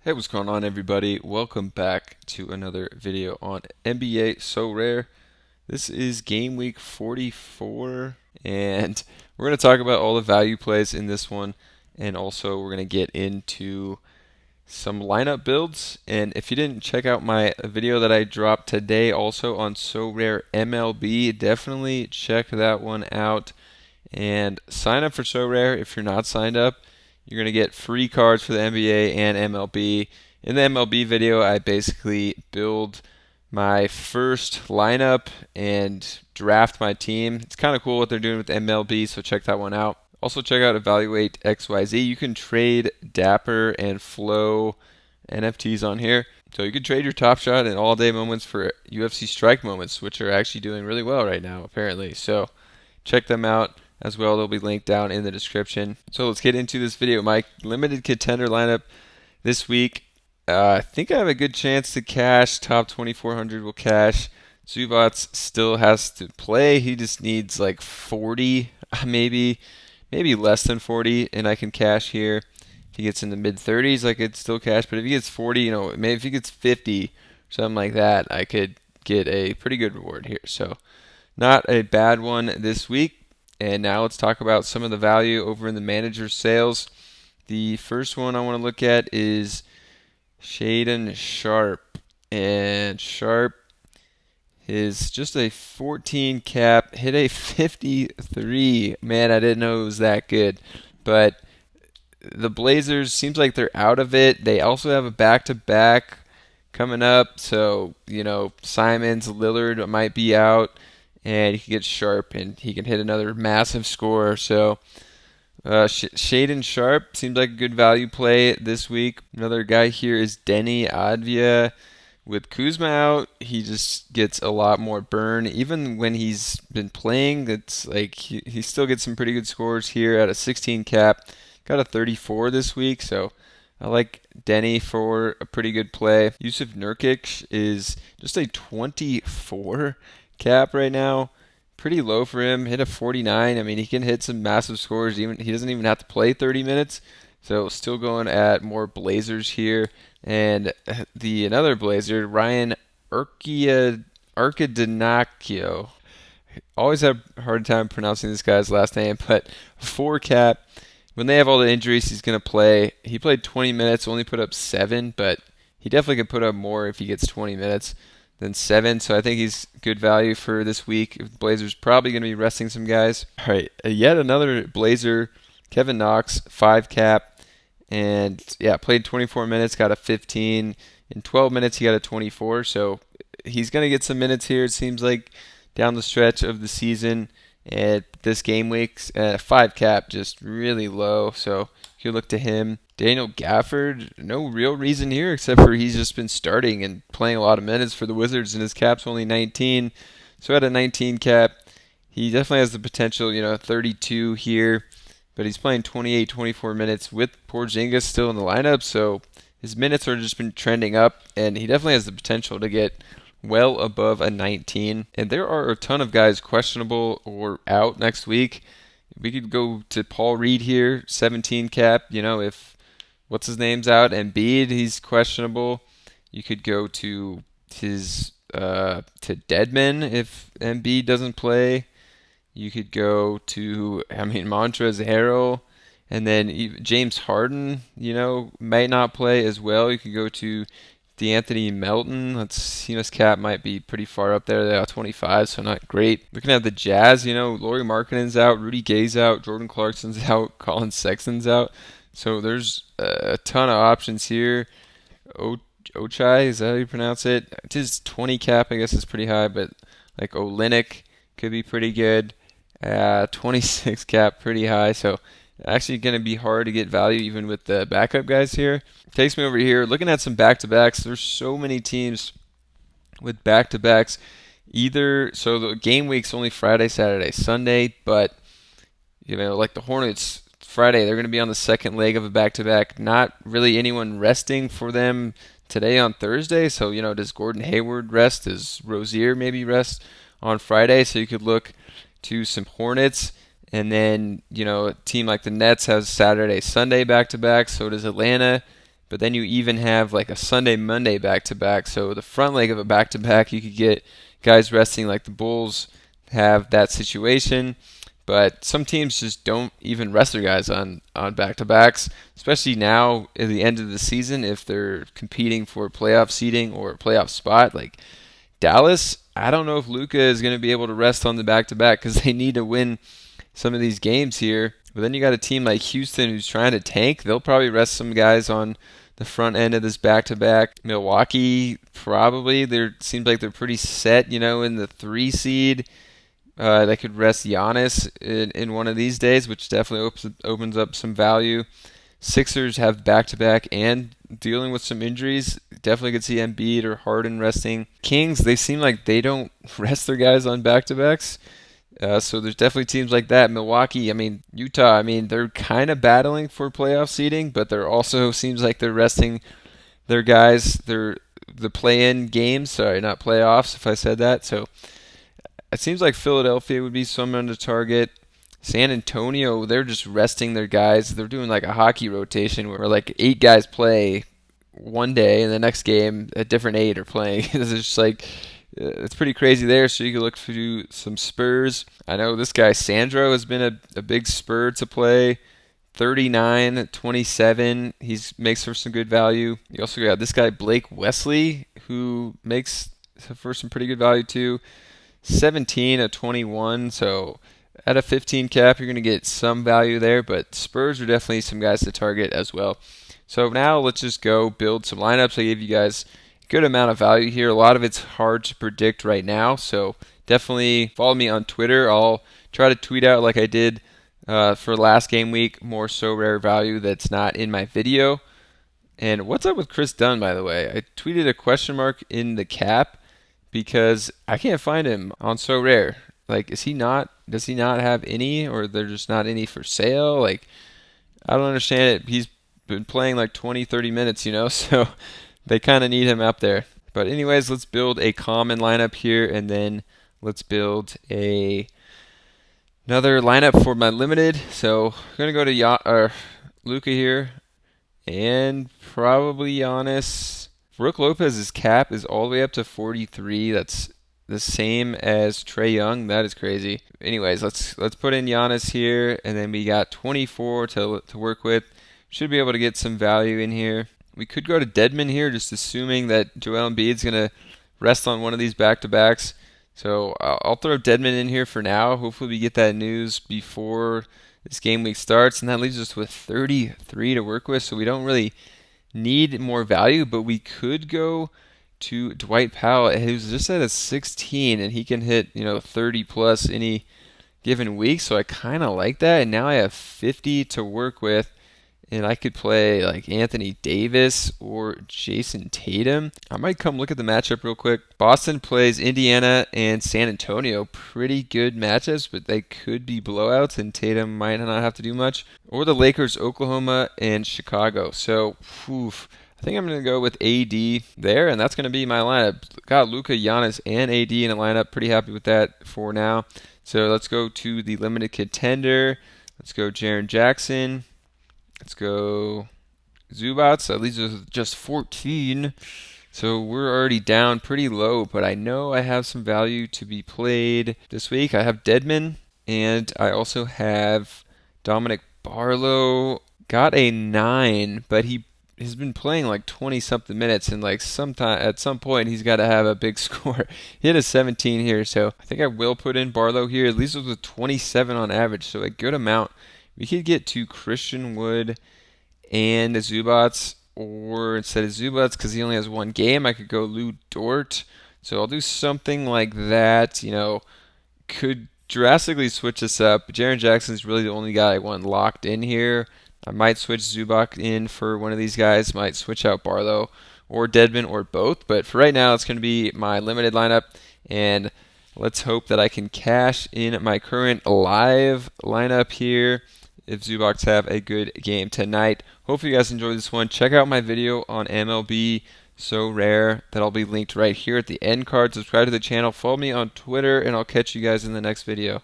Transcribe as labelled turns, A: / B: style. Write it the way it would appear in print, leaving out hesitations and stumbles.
A: Hey, what's going on, everybody? Welcome back to another video on NBA Sorare. This is game week 44, and we're going to talk about all the value plays in this one, and also we're going to get into some lineup builds. And if you didn't check out my video that I dropped today also on Sorare MLB, definitely check that one out and sign up for Sorare if you're not signed up. You're going to get free cards for the NBA and MLB. In the MLB video, I basically build my first lineup and draft my team. It's kind of cool what they're doing with MLB, so check that one out. Also, check out Evaluate XYZ. You can trade Dapper and Flow NFTs on here. So you can trade your Top Shot and All Day moments for UFC Strike moments, which are actually doing really well right now, apparently. So check them out as well. They'll be linked down in the description. So let's get into this video. My limited contender lineup this week. I think I have a good chance to cash. Top 2400 will cash. Zubats still has to play. He just needs like 40, maybe less than 40, and I can cash here. If he gets in the mid 30s, I could still cash. But if he gets 40, maybe if he gets 50, something like that, I could get a pretty good reward here. So not a bad one this week. And now let's talk about some of the value over in the manager sales. The first one I want to look at is Shaden Sharp. And Sharp is just a 14 cap, hit a 53. Man, I didn't know it was that good. But the Blazers seems like they're out of it. They also have a back-to-back coming up. So, Simons, Lillard might be out. And he can get Sharp, and he can hit another massive score. So Shaden Sharp seems like a good value play this week. Another guy here is Denny Advia. With Kuzma out, he just gets a lot more burn. Even when he's been playing, it's like he still gets some pretty good scores here at a 16 cap. Got a 34 this week, so I like Denny for a pretty good play. Yusuf Nurkic is just a 24 cap right now. Pretty low for him. Hit a 49. I mean, he can hit some massive scores. He doesn't even have to play 30 minutes. So still going at more Blazers here. And another Blazer, Ryan Arcidiacono. Always have a hard time pronouncing this guy's last name, but 4 cap. When they have all the injuries, he's going to play. He played 20 minutes, only put up 7, but he definitely can put up more if he gets 20 minutes than 7. So I think he's good value for this week. The Blazers probably going to be resting some guys. All right, yet another Blazer, Kevin Knox, 5 cap. And yeah, played 24 minutes, got a 15. In 12 minutes, he got a 24. So he's going to get some minutes here, it seems like, down the stretch of the season. And this game week, 5 cap, just really low. So you look to him. Daniel Gafford, no real reason here except for he's just been starting and playing a lot of minutes for the Wizards, and his cap's only 19. So at a 19 cap, he definitely has the potential, 32 here. But he's playing 28, 24 minutes with Porzingis still in the lineup, so his minutes have just been trending up, and he definitely has the potential to get well above a 19. And there are a ton of guys questionable or out next week. We could go to Paul Reed here, 17 cap. If what's his name's out, Embiid, he's questionable. You could go to Deadman if Embiid doesn't play. You could go to, Montrezl Harrell, and then James Harden, might not play as well. You could go to DeAnthony Melton. His cap might be pretty far up there. They got 25, so not great. Looking at the Jazz, Lauri Markkanen's out, Rudy Gay's out, Jordan Clarkson's out, Colin Sexton's out. So there's a ton of options here. Ochai, is that how you pronounce it? His 20 cap, I guess, is pretty high, but like Olynyk could be pretty good. 26 cap, pretty high. So actually going to be hard to get value even with the backup guys here. Takes me over here, looking at some back-to-backs. There's so many teams with back-to-backs. So the game week's only Friday, Saturday, Sunday, but like the Hornets, Friday, they're going to be on the second leg of a back-to-back. Not really anyone resting for them today on Thursday. So, does Gordon Hayward rest? Does Rozier maybe rest on Friday? So you could look to some Hornets. And then, a team like the Nets has Saturday, Sunday back-to-back. So does Atlanta. but then you even have like a Sunday Monday back-to-back. So the front leg of a back-to-back, you could get guys resting, like the Bulls have that situation. But some teams just don't even rest their guys on back-to-backs, especially now at the end of the season if they're competing for playoff seeding or a playoff spot. Like Dallas, I don't know if Luka is going to be able to rest on the back-to-back because they need to win some of these games here. But then you got a team like Houston who's trying to tank. They'll probably rest some guys on the front end of this back-to-back. Milwaukee, probably. They seems like they're pretty set, in the 3 seed. They could rest Giannis in one of these days, which definitely opens up some value. Sixers have back-to-back and dealing with some injuries. Definitely could see Embiid or Harden resting. Kings, they seem like they don't rest their guys on back-to-backs. So there's definitely teams like that. Milwaukee, Utah, they're kind of battling for playoff seeding, but they're also seems like they're resting their guys. They're the play-in games, sorry, not playoffs, if I said that. So it seems like Philadelphia would be someone to target. San Antonio, they're just resting their guys. They're doing like a hockey rotation where like 8 guys play one day and the next game a different 8 are playing. It's just like it's pretty crazy there. So you can look through some Spurs. I know this guy Sandro has been a big Spur to play. 39, 27. He makes for some good value. You also got this guy Blake Wesley who makes for some pretty good value too. 17 at 21. So at a 15 cap, you're going to get some value there, but Spurs are definitely some guys to target as well. So now let's just go build some lineups. I gave you guys a good amount of value here. A lot of it's hard to predict right now, so definitely follow me on Twitter. I'll try to tweet out like I did for last game week, more so rare value that's not in my video. And what's up with Chris Dunn, by the way? I tweeted a question mark in the cap because I can't find him on So Rare. Like, does he not have any, or they're just not any for sale? Like, I don't understand it. He's been playing like 20, 30 minutes, so they kind of need him up there. But anyways, let's build a common lineup here, and then let's build another lineup for my limited. So I'm going to go to Luka here, and probably Giannis. Brook Lopez's cap is all the way up to 43. That's the same as Trae Young. That is crazy. Anyways, let's put in Giannis here, and then we got 24 to work with. Should be able to get some value in here. We could go to Dedmon here, just assuming that Joel Embiid's gonna rest on one of these back-to-backs. So I'll throw Dedmon in here for now. Hopefully we get that news before this game week starts, and that leaves us with 33 to work with. So we don't really need more value, but we could go to Dwight Powell, who's just at a 16, and he can hit 30 plus any given week. So I kind of like that, and now I have 50 to work with, and I could play like Anthony Davis or Jason Tatum. I might come look at the matchup real quick. Boston plays Indiana and San Antonio. Pretty good matchups, but they could be blowouts, and Tatum might not have to do much. Or the Lakers, Oklahoma, and Chicago. So, I think I'm going to go with AD there, and that's going to be my lineup. Got Luka, Giannis, and AD in a lineup. Pretty happy with that for now. So let's go to the limited contender. Let's go Jaren Jackson. Let's go Zubats. At least it's just 14. So we're already down pretty low, but I know I have some value to be played this week. I have Dedmon, and I also have Dominic Barlow. Got a 9, but he's been playing like 20-something minutes, and like at some point he's got to have a big score. He hit a 17 here, so I think I will put in Barlow here. At least it was a 27 on average, so a good amount. We could get to Christian Wood and Zubats, or instead of Zubats, because he only has one game, I could go Lou Dort. So I'll do something like that. Could drastically switch this up. Jaren Jackson's really the only guy I want locked in here. I might switch Zubac in for one of these guys. Might switch out Barlow or Dedmon or both. But for right now, it's going to be my limited lineup. And let's hope that I can cash in my current live lineup here if Zubac's have a good game tonight. Hopefully you guys enjoyed this one. Check out my video on MLB So Rare. That'll be linked right here at the end card. Subscribe to the channel. Follow me on Twitter, and I'll catch you guys in the next video.